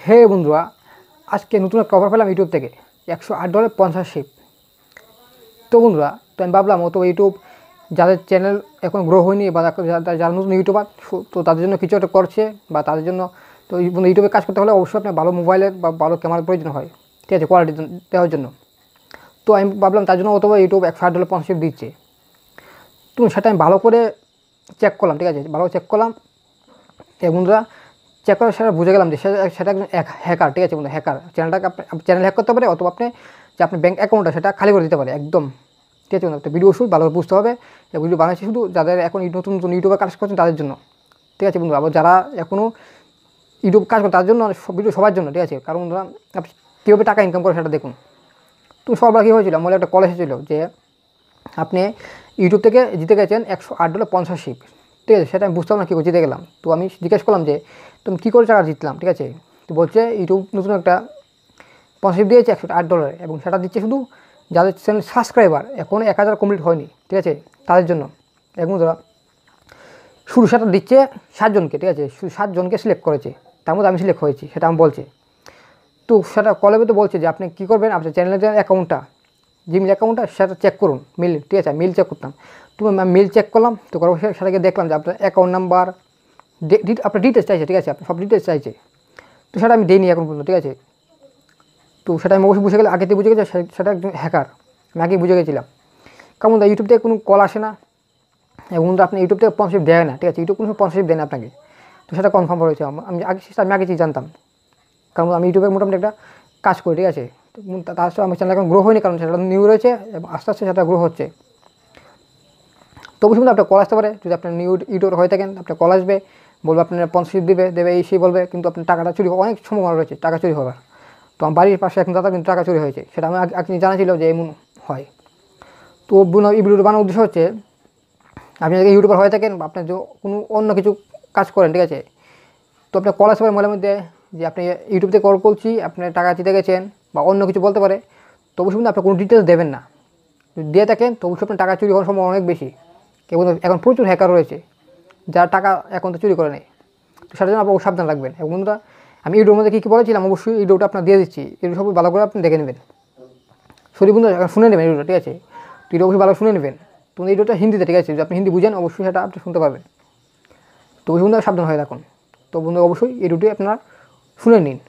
হে বন্ধুরা, আজকে নতুন একটা অফার পেলাম ইউটিউব থেকে $108 স্পন্সরশিপ। তো বন্ধুরা, তো আমি ভাবলাম তো ইউটিউব যাদের চ্যানেল এখন গ্রো হয়নি বা যারা নতুন ইউটিউবার, তো তাদের জন্য কিছু একটা করছে বা তাদের জন্য, তো ইউটিউবে কাজ করতে হলে অবশ্যই আপনার ভালো মোবাইলের বা ভালো ক্যামেরার প্রয়োজন হয়, ঠিক আছে, কোয়ালিটি দেওয়ার জন্য। তো আমি ভাবলাম তার জন্য অথবা ইউটিউব $108 স্পন্সরশিপ দিচ্ছে। তো সেটা আমি ভালো করে চেক করলাম, ঠিক আছে, ভালো চেক করলাম। এবং বন্ধুরা, চেক করে সেটা বুঝে গেলাম যে সেটা একজন হ্যাকার, ঠিক আছে বন্ধু, হ্যাকার চ্যানেলটাকে আপনি চ্যানেল হ্যাক করতে পারে, অথবা আপনি যে আপনার ব্যাঙ্ক অ্যাকাউন্টটা সেটা খালি করে দিতে পারে একদম, ঠিক আছে বন্ধু। একটা ভিডিও শুট ভালোভাবে বুঝতে হবে, এই ভিডিও বানাচ্ছি শুধু যাদের এখন নতুন নতুন ইউটিউবে কাজ করছেন তাদের জন্য, ঠিক আছে বন্ধু। আবার যারা এখনও ইউটিউব কাজ করে তার জন্য, ভিডিও সবার জন্য, ঠিক আছে। কারণ বন্ধুরা, আপনি কীভাবে টাকা ইনকাম করে সেটা দেখুন। তুমি সবার কী হয়েছিল, আমার একটা কল এসেছিলো যে আপনি ইউটিউব থেকে জিতে গেছেন $108 স্পন্সরশিপ, ঠিক আছে। সেটা আমি বুঝতাম না কী করে জিতে গেলাম। তো আমি জিজ্ঞেস করলাম যে তুমি কী করে টাকা জিতলাম, ঠিক আছে। তো বলছে ইউটিউব নতুন একটা স্পন্সরশিপ দিয়েছে $108, এবং সেটা দিচ্ছে শুধু যাদের চ্যানেল সাবস্ক্রাইবার এখনও 1000 কমপ্লিট হয়নি, ঠিক আছে, তাদের জন্য। এবং ধরা শুরু সেটা দিচ্ছে 7 জনকে, ঠিক আছে, শুধু 7 জনকে সিলেক্ট করেছে, তার মধ্যে আমি সিলেক্ট হয়েছি, সেটা আমি বলছে। তো সেটা কলে তো বলছে যে আপনি কী করবেন, আপনার চ্যানেলের অ্যাকাউন্টটা, জিমেল অ্যাকাউন্টটা সেটা চেক করুন, মিল, ঠিক আছে। মিল চেক করতাম, তো আমি মিল চেক করলাম। তো করার সেটাকে দেখলাম যে আপনার অ্যাকাউন্ট নাম্বার, আপনার ডিটেলস চাইছে, ঠিক আছে, আপনার সব ডিটেলস চাইছে। তো সেটা আমি দিইনি এখন পর্যন্ত, ঠিক আছে। তো সেটা আমি অবশ্যই বুঝে গেলে, আগে থেকে বুঝে গেছে সেটা একজন হ্যাকার, আমি আগেই বুঝে গেছিলাম। কারণ ইউটিউব থেকে কোনো কল আসে না, এবং আপনি ইউটিউব থেকে স্পন্সরশিপ দেয় না, ঠিক আছে, ইউটিউব কোনো স্পন্সরশিপ দেয় না আপনাকে। তো সেটা কনফার্ম হয়েছে আমি আগে জানতাম, কারণ আমি ইউটিউবে মোটামুটি একটা কাজ করি, ঠিক আছে। তো তার সাথে আমার চ্যানেল এখন গ্রো হয়নি, কারণ সেটা নিউ রয়েছে এবং আস্তে আস্তে সেটা গ্রো হচ্ছে। তো অবশ্যই আপনার কল আসতে পারে, যদি আপনার নিউ ইউটিউবার হয়ে থাকেন, আপনার কল আসবে, বলবে আপনার স্পন্সরশিপ দেবে এই সেই বলবে, কিন্তু আপনার টাকাটা চুরি হওয়ার অনেক সম্ভাবনা রয়েছে, টাকা চুরি হওয়ার। তো আমার বাড়ির পাশে এখন দাদা কিন্তু টাকা চুরি হয়েছে, সেটা আমি আগে জানা ছিল যে এমন হয়। তো এই ভিডিওটা বানানোর উদ্দেশ্য হচ্ছে, আপনি যদি ইউটিউবার হয়ে থাকেন বা আপনার যে কোনো অন্য কিছু কাজ করেন, ঠিক আছে, তো আপনার কল আসতে পারে মোবাইলের মধ্যে যে আপনি ইউটিউব থেকে কল করছি, আপনি টাকা জিতে গেছেন বা অন্য কিছু বলতে পারে। তো অবশ্যই কিন্তু আপনি কোনো ডিটেলস দেবেন না, যদি দিয়ে থাকেন তো অবশ্যই আপনার টাকা চুরি হওয়ার সম্ভাবনা অনেক বেশি। কেবল এখন প্রচুর হ্যাকার রয়েছে যারা টাকা এখন তো চুরি করে নেয়। তো সেটার জন্য আপনার সাবধান রাখবেন। এবং বন্ধুরা, আমি ভিডিওর মধ্যে কী কী বলেছিলাম অবশ্যই এই ভিডিওটা আপনার দিয়ে দিচ্ছি, এই সব ভালো করে আপনি দেখে নেবেন। সরি বন্ধুরা, এখন শুনে নেবেন ভিডিওটা, ঠিক আছে, তো এটা অবশ্যই ভালো শুনে নেবেন। তো এই ভিডিওটা হিন্দিতে, ঠিক আছে, যদি আপনি হিন্দি বুঝেন অবশ্যই সেটা আপনি শুনতে পারবেন। তো ওই বন্ধুরা সাবধান হয়ে থাকুন। তো বন্ধুরা অবশ্যই এই ভিডিওটি আপনারা শুনে নিন।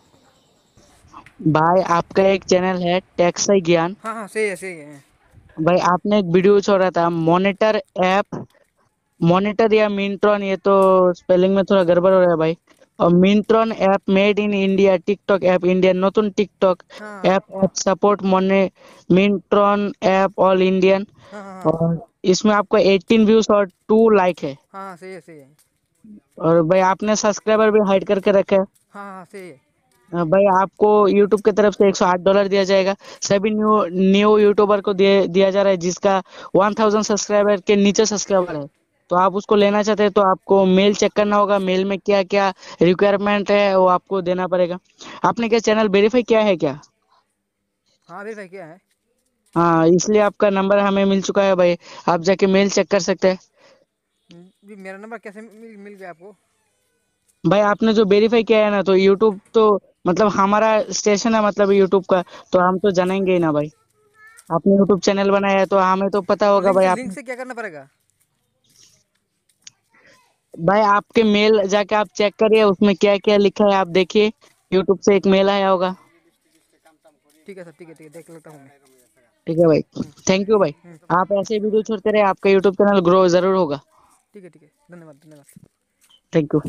भाई आपका एक चैनल है टेक्साई ज्ञान। हाँ हाँ, सही है सही है। भाई आपने एक वीडियो छोड़ा था मॉनिटर ऐप। मॉनिटर या मिंट्रॉन, ये तो स्पेलिंग में थोड़ा गड़बड़ हो रहा है भाई। और Mitron app made in India, TikTok app India नतून टिकटॉक हाँ ऐप सपोर्ट मोने मिंट्रॉन ऐप ऑल इंडियन। हाँ हाँ हाँ और इसमें आपको 18 व्यूज और 2 लाइक है। हाँ हाँ, सही है सही है। और भाई आपने सब्सक्राइबर भी हाइड करके रखा है। हाँ हाँ, सही है। भाई आपको यूट्यूब की तरफ से $108 दिया जाएगा। सभी न्यू न्यू यूट्यूबर को दिया जा रहा है जिसका 1000 सब्सक्राइबर के नीचे सब्सक्राइबर है। तो आप उसको लेना चाहते हैं तो आपको मेल चेक करना होगा, मेल में क्या क्या रिक्वायरमेंट है वो आपको देना पड़ेगा। आपने क्या चैनल वेरीफाई किया है क्या? हाँ, वेरीफाई किया है। हाँ, इसलिए आपका नंबर हमें मिल चुका है भाई। आप जाके मेल चेक कर सकते हैं। भी मेरा नंबर कैसे मिल गया आपको? भाई आपने जो वेरीफाई किया है ना, तो यूट्यूब तो मतलब हमारा स्टेशन है, मतलब यूट्यूब का, तो हम तो जानेंगे ही ना भाई। आपने यूट्यूब चैनल बनाया है तो हमें तो पता तो होगा लिंक भाई। से आप लिंक से क्या करना पड़ेगा? भाई आपके मेल जाके आप चेक करिए, उसमें क्या क्या लिखा है आप देखिए। यूट्यूब से एक मेल आया होगा। ठीक है सर, ठीक है ठीक है, देख लेता हूँ मैं। ठीक है भाई। थैंक यू भाई। हम्म, आप ऐसे ही वीडियो छोड़ते रहे, आपका यूट्यूब चैनल ग्रो जरूर होगा। ठीक है धन्यवाद धन्यवाद। Thank you.